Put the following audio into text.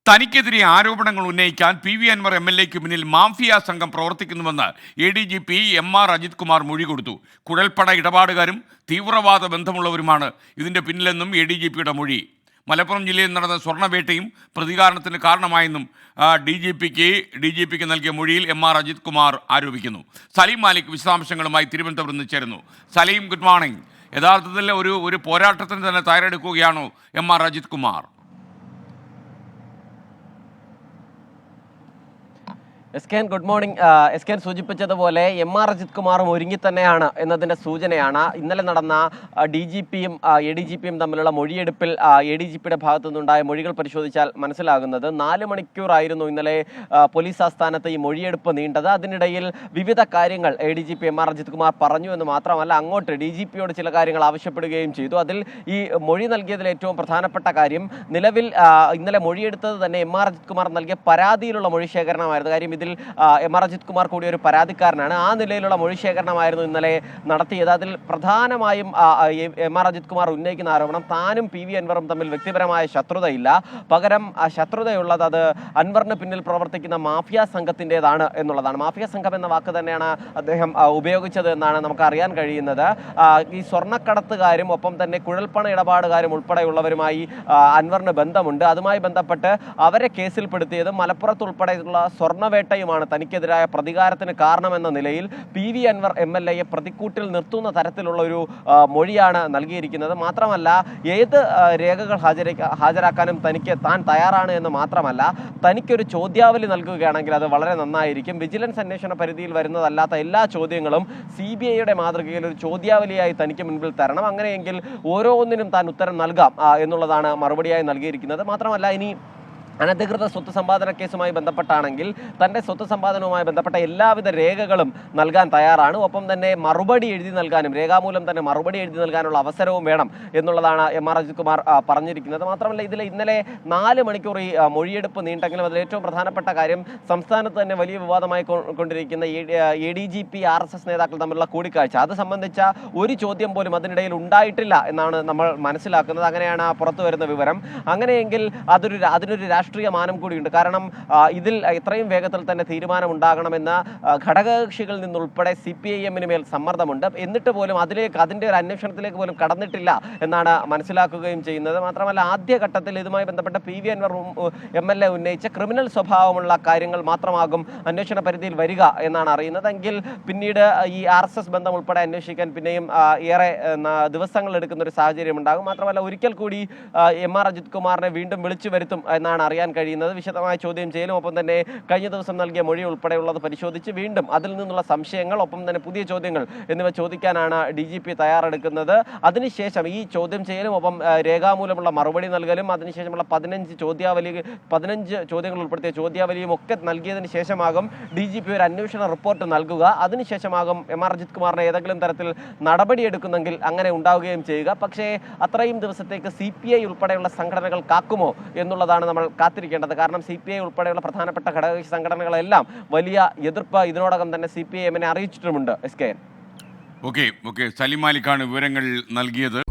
തനിക്കെതിരെ ആരോപണങ്ങൾ ഉന്നയിക്കാൻ P V Anvar M L എക്ക് മുന്നിൽ മാഫിയ സംഘം പ്രവർത്തിക്കുന്നുവെന്ന് A D G P M R Ajith Kumar മൊഴി കൊടുത്തു. കുഴൽപ്പണ ഇടപാടുകാരും തീവ്രവാദ ബന്ധമുള്ളവരുമാണ് ഇതിന്റെ പിന്നിലെന്നും എ ഡി ജി പിയുടെ മൊഴി. മലപ്പുറം ജില്ലയിൽ നടന്ന സ്വർണ്ണവേട്ടയും പ്രതികാരണത്തിന് കാരണമായെന്നും ഡി ജി പിക്ക് നൽകിയ മൊഴിയിൽ എം ആർ അജിത് കുമാർ ആരോപിക്കുന്നു. സലീം മാലിക് വിശദാംശങ്ങളുമായി തിരുവനന്തപുരത്ത് നിന്ന് ചേരുന്നു. Saleem, good morning. യഥാർത്ഥത്തിൽ ഒരു പോരാട്ടത്തിന് തന്നെ തയ്യാറെടുക്കുകയാണോ M R Ajith Kumar? S K N good morning. S K N സൂചിപ്പിച്ചതുപോലെ എം ആർ അജിത് കുമാറും ഒരുങ്ങി തന്നെയാണ് എന്നതിൻ്റെ സൂചനയാണ്. ഇന്നലെ നടന്ന ഡി ജി പിയും എ ഡി ജി പിയും തമ്മിലുള്ള മൊഴിയെടുപ്പിൽ എ ഡി ജി പിയുടെ ഭാഗത്തു നിന്നുണ്ടായ മൊഴികൾ പരിശോധിച്ചാൽ മനസ്സിലാകുന്നത് 4 മണിക്കൂറായിരുന്നു ഇന്നലെ പോലീസ് ആസ്ഥാനത്ത് ഈ മൊഴിയെടുപ്പ് നീണ്ടത്. അതിനിടയിൽ വിവിധ കാര്യങ്ങൾ A D G P M R Ajith Kumar പറഞ്ഞു എന്ന് മാത്രമല്ല, അങ്ങോട്ട് ഡി ജി പിയോട് ചില കാര്യങ്ങൾ ആവശ്യപ്പെടുകയും ചെയ്തു. അതിൽ ഈ മൊഴി നൽകിയതിൽ ഏറ്റവും പ്രധാനപ്പെട്ട കാര്യം, നിലവിൽ ഇന്നലെ മൊഴിയെടുത്തത് തന്നെ എം ആർ അജിത് കുമാർ നൽകിയ പരാതിയിലുള്ള മൊഴി ശേഖരണമായിരുന്നു. കാര്യം ഇതിൽ എം ആർ അജിത് കുമാർ കൂടി ഒരു പരാതിക്കാരനാണ്. ആ നിലയിലുള്ള മൊഴി ശേഖരണമായിരുന്നു ഇന്നലെ നടത്തിയത്. അതിൽ പ്രധാനമായും എം ആർ അജിത് കുമാർ ഉന്നയിക്കുന്ന ആരോപണം, താനും പി വി അൻവറും തമ്മിൽ വ്യക്തിപരമായ ശത്രുതയില്ല, പകരം ശത്രുതയുള്ളത് അത് അൻവറിന് പിന്നിൽ പ്രവർത്തിക്കുന്ന മാഫിയ സംഘത്തിൻ്റെതാണ് എന്നുള്ളതാണ്. മാഫിയ സംഘം എന്ന വാക്ക് തന്നെയാണ് അദ്ദേഹം ഉപയോഗിച്ചത് എന്നാണ് നമുക്ക് അറിയാൻ കഴിയുന്നത്. ഈ സ്വർണ്ണക്കടത്തുകാരും ഒപ്പം തന്നെ കുഴൽപ്പണ ഇടപാടുകാരും ഉൾപ്പെടെയുള്ളവരുമായി അൻവറിന് ബന്ധമുണ്ട്. അതുമായി ബന്ധപ്പെട്ട് അവരെ കേസിൽപ്പെടുത്തിയതും മലപ്പുറത്ത് ഉൾപ്പെടെയുള്ള സ്വർണ്ണവേട്ട യുമാണ് തനിക്കെതിരായ പ്രതികാരത്തിന് കാരണമെന്ന നിലയിൽ P V Anvar M L എയെ പ്രതിക്കൂട്ടിൽ നിർത്തുന്ന തരത്തിലുള്ള ഒരു മൊഴിയാണ് നൽകിയിരിക്കുന്നത്. മാത്രമല്ല, ഏത് രേഖകൾ ഹാജരാക്കാനും താൻ തയ്യാറാണ് എന്ന് മാത്രമല്ല, തനിക്കൊരു ചോദ്യാവലി നൽകുകയാണെങ്കിൽ അത് വളരെ നന്നായിരിക്കും. വിജിലൻസ് അന്വേഷണ പരിധിയിൽ വരുന്നതല്ലാത്ത എല്ലാ ചോദ്യങ്ങളും CBIയുടെ മാതൃകയിൽ ഒരു ചോദ്യാവലിയായി തനിക്ക് മുൻപിൽ തരണം. അങ്ങനെയെങ്കിൽ ഓരോന്നിനും താൻ ഉത്തരം നൽകാം എന്നുള്ളതാണ് മറുപടിയായി നൽകിയിരിക്കുന്നത്. മാത്രമല്ല, ഇനി അനധികൃത സ്വത്ത് സമ്പാദന കേസുമായി ബന്ധപ്പെട്ടാണെങ്കിൽ തൻ്റെ സ്വത്ത് സമ്പാദനവുമായി ബന്ധപ്പെട്ട എല്ലാവിധ രേഖകളും നൽകാൻ തയ്യാറാണ്. ഒപ്പം തന്നെ മറുപടി എഴുതി നൽകാനും, രേഖാമൂലം തന്നെ മറുപടി എഴുതി നൽകാനുള്ള അവസരവും വേണം എന്നുള്ളതാണ് എം ആർ അജിത് കുമാർ പറഞ്ഞിരിക്കുന്നത്. മാത്രമല്ല, ഇതിൽ ഇന്നലെ 4 മണിക്കൂർ ഈ മൊഴിയെടുപ്പ് നീണ്ടെങ്കിലും അതിൽ ഏറ്റവും പ്രധാനപ്പെട്ട കാര്യം, സംസ്ഥാനത്ത് തന്നെ വലിയ വിവാദമായി കൊണ്ടിരിക്കുന്ന A D G P RSS നേതാക്കൾ തമ്മിലുള്ള കൂടിക്കാഴ്ച, അത് സംബന്ധിച്ച ഒരു ചോദ്യം പോലും അതിനിടയിൽ ഉണ്ടായിട്ടില്ല എന്നാണ് നമ്മൾ മനസ്സിലാക്കുന്നത്. അങ്ങനെയാണ് പുറത്തു വരുന്ന വിവരം. അങ്ങനെയെങ്കിൽ അതിനൊരു രാഷ്ട്രീയ മാനം കൂടിയുണ്ട്. കാരണം ഇതിൽ എത്രയും വേഗത്തിൽ തന്നെ തീരുമാനം ഉണ്ടാകണമെന്ന ഘടകകക്ഷികളിൽ നിന്നുൾപ്പെടെ CPIM-ന് മേൽ സമ്മർദ്ദമുണ്ട്. എന്നിട്ട് പോലും അതിൻ്റെ ഒരു അന്വേഷണത്തിലേക്ക് പോലും കടന്നിട്ടില്ല എന്നാണ് മനസ്സിലാക്കുകയും ചെയ്യുന്നത്. മാത്രമല്ല, ആദ്യഘട്ടത്തിൽ ഇതുമായി ബന്ധപ്പെട്ട പി വി അൻവർ MLA ഉന്നയിച്ച ക്രിമിനൽ സ്വഭാവമുള്ള കാര്യങ്ങൾ മാത്രമാകും അന്വേഷണ പരിധിയിൽ വരിക എന്നാണ് അറിയുന്നത്. എങ്കിൽ പിന്നീട് ഈ RSS ബന്ധം ഉൾപ്പെടെ അന്വേഷിക്കാൻ പിന്നെയും ഏറെ ദിവസങ്ങൾ എടുക്കുന്ന ഒരു സാഹചര്യം ഉണ്ടാകും. മാത്രമല്ല, ഒരിക്കൽ കൂടി എം ആർ അജിത് കുമാറിനെ വീണ്ടും വിളിച്ചു വരുത്തും എന്നാണ് അറിയാൻ കഴിയുന്നത്. വിശദമായ ചോദ്യം ചെയ്യലും ഒപ്പം തന്നെ കഴിഞ്ഞ ദിവസം നൽകിയ മൊഴി ഉൾപ്പെടെയുള്ളത് പരിശോധിച്ച് വീണ്ടും അതിൽ നിന്നുള്ള സംശയങ്ങൾ, ഒപ്പം തന്നെ പുതിയ ചോദ്യങ്ങൾ എന്നിവ ചോദിക്കാനാണ് DGP തയ്യാറെടുക്കുന്നത്. അതിനുശേഷം ഈ ചോദ്യം ചെയ്യലും ഒപ്പം രേഖാമൂലമുള്ള മറുപടി നൽകലും, അതിനുശേഷമുള്ള 15 ചോദ്യങ്ങൾ ഉൾപ്പെടുത്തിയ ചോദ്യാവലിയും ഒക്കെ നൽകിയതിന് ശേഷമാകും DGP ഒരു അന്വേഷണ റിപ്പോർട്ട് നൽകുക. അതിനുശേഷമാകും എം ആർ അജിത് കുമാറിനെ ഏതെങ്കിലും തരത്തിൽ നടപടിയെടുക്കുന്നെങ്കിൽ അങ്ങനെ ഉണ്ടാവുകയും ചെയ്യുക. പക്ഷേ അത്രയും ദിവസത്തേക്ക് CPI ഉൾപ്പെടെയുള്ള സംഘടനകൾ കാക്കുമോ എന്നുള്ളതാണ് നമ്മൾ കാത്തിരിക്കേണ്ടത്. കാരണം CPI ഉൾപ്പെടെയുള്ള പ്രധാനപ്പെട്ട ഘടകകക്ഷി സംഘടനകളെല്ലാം വലിയ എതിർപ്പ് ഇതിനോടകം തന്നെ CPIM-നെ അറിയിച്ചിട്ടുമുണ്ട്. SKN. ഓക്കെ, സലീം മാലിക്കാണ് വിവരങ്ങൾ നൽകിയത്.